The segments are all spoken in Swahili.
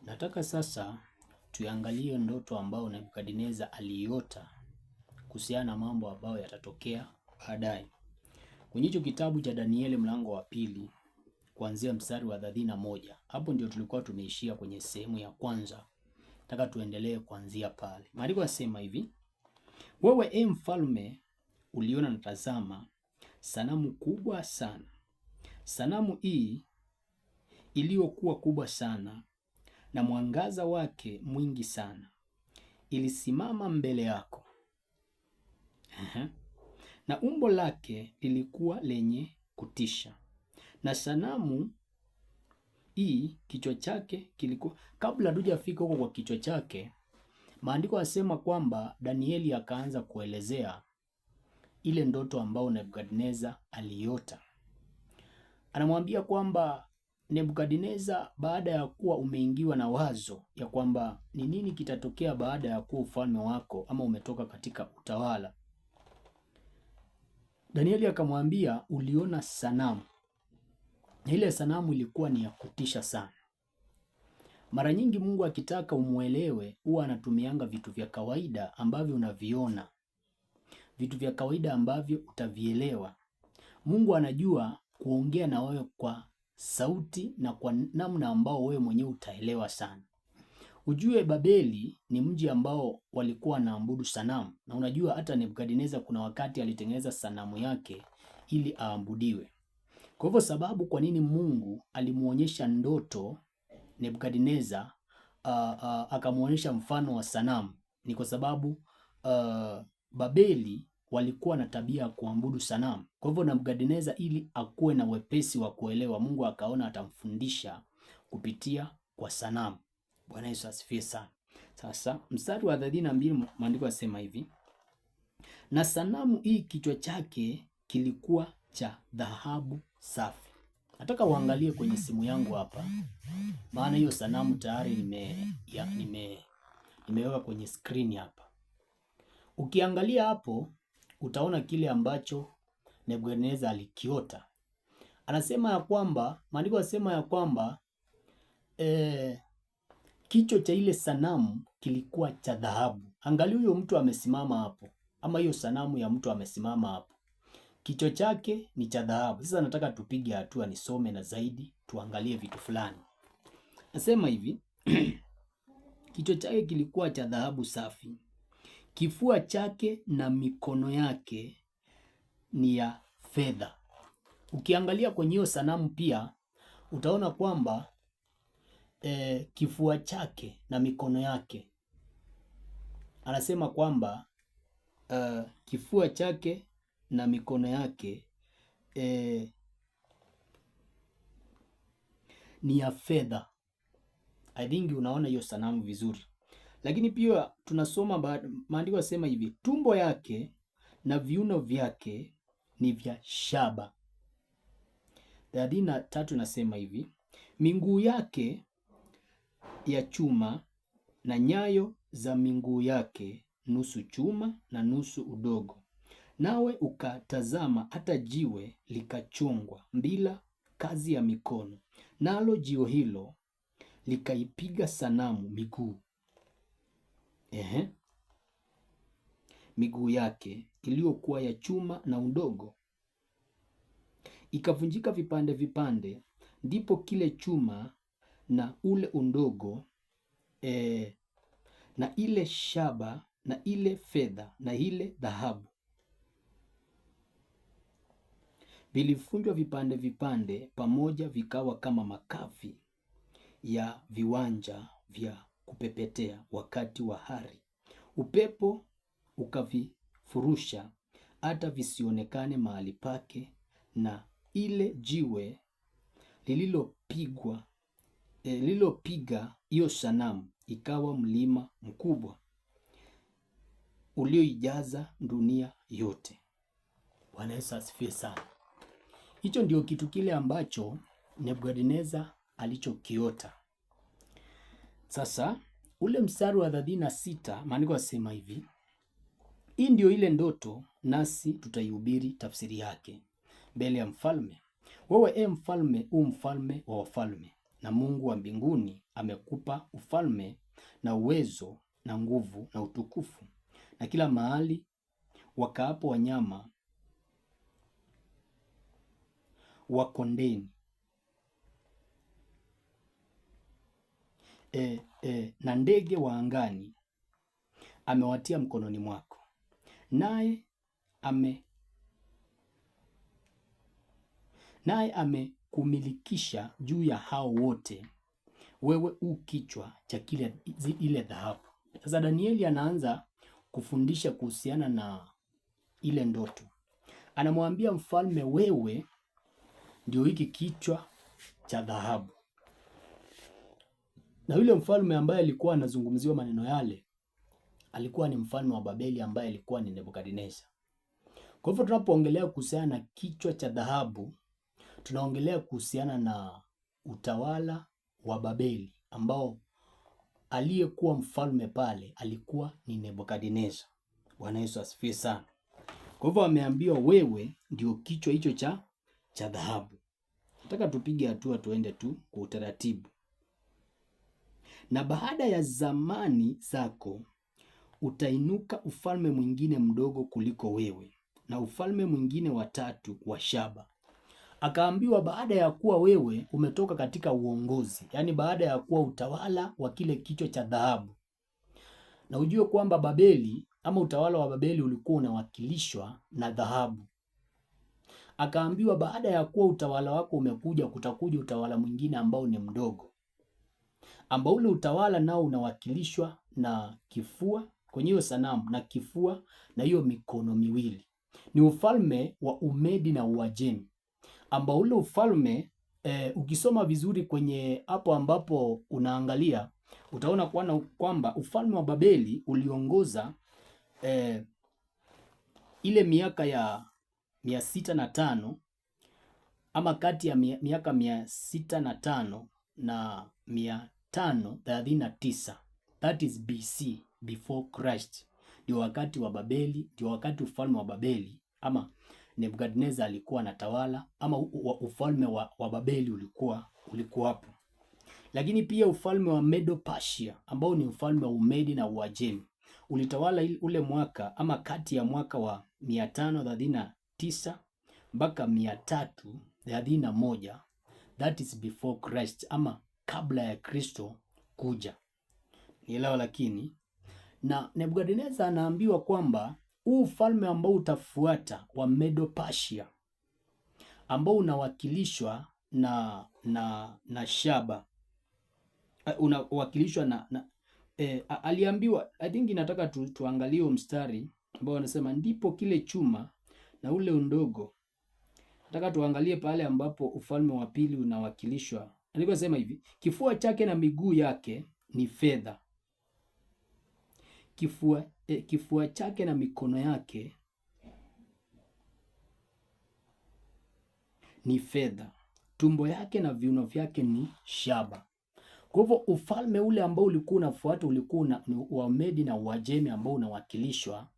Nataka sasa tuangalie ndoto ambayo Nebukadneza aliota kuhusiana na mambo ambayo yatatokea baadaye. Kwenye hicho kitabu cha Danieli mlango wa pili kuanzia mstari wa 31. Hapo ndio tulikuwa tumeishia kwenye sehemu ya kwanza. Nataka tuendelee kuanzia pale. Maandiko yanasema hivi: wewe mfalme uliona na tazama sanamu kubwa sana. Sanamu hii iliyokuwa kubwa sana na mwangaza wake mwingi sana ilisimama mbele yako. Na umbo lake lilikuwa lenye kutisha. Na sanamu hii kichwa chake kilikuwa, kabla hatujafika huko kwa kichwa chake, maandiko yanasema kwamba Danieli akaanza kuelezea ile ndoto ambao Nebukadneza aliota. Anamwambia kwamba Nebukadneza, baada ya kuwa umeingiwa na wazo ya kwamba ni nini kitatokea baada ya kuwa ufalme wako ama umetoka katika utawala, Danieli akamwambia uliona sanamu. Ile sanamu ilikuwa ni ya kutisha sana. Mara nyingi Mungu akitaka umuelewe huwa anatumianga vitu vya kawaida ambavyo unaviona, vitu vya kawaida ambavyo utavielewa. Mungu anajua kuongea na wewe kwa sauti na kwa namna ambao wewe mwenyewe utaelewa sana. Ujue Babeli ni mji ambao walikuwa wanaabudu sanamu, na unajua hata Nebukadneza kuna wakati alitengeneza sanamu yake ili aabudiwe. Kwa hivyo sababu kwa nini Mungu alimuonyesha ndoto Nebukadneza akamuonyesha mfano wa sanamu ni kwa sababu Babeli walikuwa na tabia ya kuabudu sanamu. Kwa hivyo Nebukadneza, ili akuwe na wepesi wa kuelewa, Mungu akaona atamfundisha kupitia kwa sanamu. Bwana Yesu asifiwe sana. Sasa mstari wa 32 maandiko yasema hivi: na sanamu hii kichwa chake kilikuwa cha dhahabu safi. Nataka uangalie kwenye simu yangu hapa, maana hiyo sanamu tayari nimeweka kwenye screen hapa. Ukiangalia hapo utaona kile ambacho Nebukadneza alikiota. Anasema ya kwamba, maandiko yanasema ya kwamba kichwa cha ile sanamu kilikuwa cha dhahabu. Angalia huyo mtu amesimama hapo, ama hiyo sanamu ya mtu amesimama hapo, kichwa chake ni cha dhahabu. Sasa nataka tupige hatua, nisome na zaidi tuangalie vitu fulani. Nasema hivi kichwa chake kilikuwa cha dhahabu safi, kifua chake na mikono yake ni ya fedha. Ukiangalia kwenye hiyo sanamu pia utaona kwamba kifua chake na mikono yake, anasema kwamba kifua chake na mikono yake ni ya fedha. I think unaona hiyo sanamu vizuri. Lakini pia tunasoma maandiko yasema hivi: tumbo yake na viuno vyake ni vya shaba. 33 nasema hivi: miguu yake ya chuma na nyayo za miguu yake nusu chuma na nusu udogo. Nawe ukatazama hata jiwe likachongwa bila kazi ya mikono, nalo jiwe hilo likaipiga sanamu miguu. Miguu yake iliyokuwa ya chuma na udogo ikavunjika vipande vipande, ndipo kile chuma na ule undogo na ile shaba na ile fedha na ile dhahabu vilivunjwa vipande vipande pamoja, vikawa kama makafi ya viwanja vya kupepetea wakati wa hari. Upepo ukavifurusha hata visionekane mahali pake, na ile jiwe lililopiga hiyo sanamu ikawa mlima mkubwa ulioijaza dunia yote. Bwana Yesu asifiwe sana. Hicho ndio kitu kile ambacho Nebukadneza alichokiota. Sasa ule mstari wa 36 maandiko yasema hivi: hii ndio ile ndoto, nasi tutaihubiri tafsiri yake mbele ya mfalme. Wewe mfalme, mfalme wa wafalme, na Mungu wa mbinguni amekupa ufalme na uwezo na nguvu na utukufu, na kila mahali wakaapo wanyama wa kondeni na ndege wa angani amewatia mkononi mwako, naye amekumilikisha juu ya hao wote. Wewe u kichwa cha ile dhahabu. Sasa Danieli anaanza kufundisha kuhusiana na ile ndoto. Anamwambia mfalme, wewe ndio hiki kichwa cha dhahabu. Na yule mfalme ambaye alikuwa anazungumziwa maneno yale alikuwa ni mfalme wa Babeli ambaye alikuwa ni Nebukadneza. Kwa hivyo tunapoongelea kuhusiana na kichwa cha dhahabu, tunaongelea kuhusiana na utawala wa Babeli ambao aliyekuwa mfalme pale alikuwa ni Nebukadneza. Bwana Yesu asifiwe sana. Kwa hivyo ameambiwa wewe ndio kichwa hicho cha dhahabu. Nataka tupige hatua tuende tu kwa utaratibu. Na baada ya zamani zako utainuka ufalme mwingine mdogo kuliko wewe, na ufalme mwingine wa tatu wa shaba. Akaambiwa baada ya kuwa wewe umetoka katika uongozi, yaani baada ya kuwa utawala wa kile kichwa cha dhahabu, na ujue kwamba Babeli ama utawala wa Babeli ulikuwa unawakilishwa na dhahabu. Akaambiwa baada ya kuwa utawala wako umekuja, kutakuja utawala mwingine ambao ni mdogo, ambao ule utawala nao unawakilishwa na kifua kwenye hiyo sanamu, na kifua na hiyo mikono miwili. Ni ufalme wa Umedi na Uajemi, ambao ule ufalme ukisoma vizuri kwenye hapo ambapo unaangalia utaona kwamba ufalme wa Babeli uliongoza ile miaka ya 605 ama kati ya miaka 605 na 539, that is BC, before Christ. Ndio wakati wa Babeli, ndio wakati ufalme wa Babeli ama Nebukadneza alikuwa anatawala, ama ufalme wa Babeli ulikuwa hapo. Lakini pia ufalme wa Medo Persia ambao ni ufalme wa Umedi na Uajemi ulitawala ule mwaka ama kati ya mwaka wa 539 mpaka 331, that is before Christ ama kabla ya Kristo kuja. Nielewa. Lakini na Nebukadneza anaambiwa kwamba huu ufalme ambao utafuata wa Medo Persia ambao unawakilishwa na shaba, unawakilishwa aliambiwa, I think inataka tuangalie mstari ambao anasema ndipo kile chuma na ule undogo. Nataka tuangalie pale ambapo ufalme wa pili unawakilishwa. Alikuwa sema hivi, kifua chake na miguu yake ni fedha. Kifua chake na mikono yake ni fedha. Tumbo yake na viuno vyake ni shaba. Kwa hivyo ufalme ule ambao ulikuwa unafuata ulikuwa wa Medi na Uajemi ambao unawakilishwa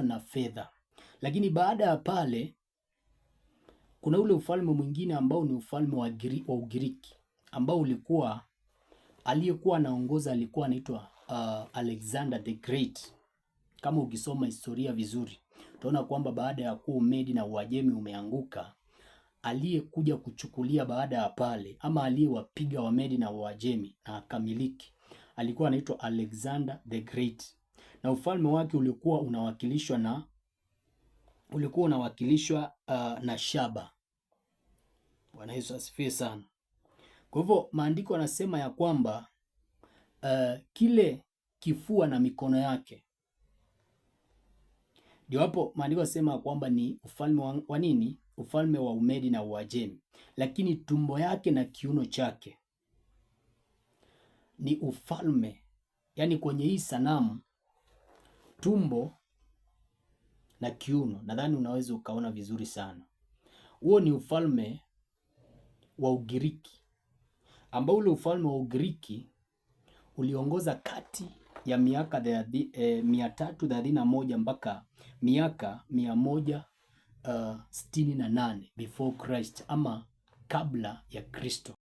na fedha. Lakini baada ya pale kuna ule ufalme mwingine ambao ni ufalme wa Ugiriki ambao ulikuwa, aliyekuwa anaongoza alikuwa anaitwa Alexander the Great. Kama ukisoma historia vizuri utaona kwamba baada ya kuwa Umedi na Uajemi umeanguka, aliyekuja kuchukulia baada ya pale ama aliyewapiga Wamedi na Uajemi na akamiliki alikuwa anaitwa Alexander the Great, na ufalme wake ulikuwa unawakilishwa na shaba. Bwana Yesu asifiwe sana. Kwa hivyo maandiko yanasema ya kwamba kile kifua na mikono yake, ndio hapo maandiko yanasema kwamba ni ufalme wa nini? Ufalme wa Umedi na Uajemi. Lakini tumbo yake na kiuno chake ni ufalme, yani kwenye hii sanamu tumbo na kiuno, nadhani unaweza ukaona vizuri sana. Huo ni ufalme wa Ugiriki, ambao ule ufalme wa Ugiriki uliongoza kati ya miaka 331 mpaka miaka 168 before Christ ama kabla ya Kristo.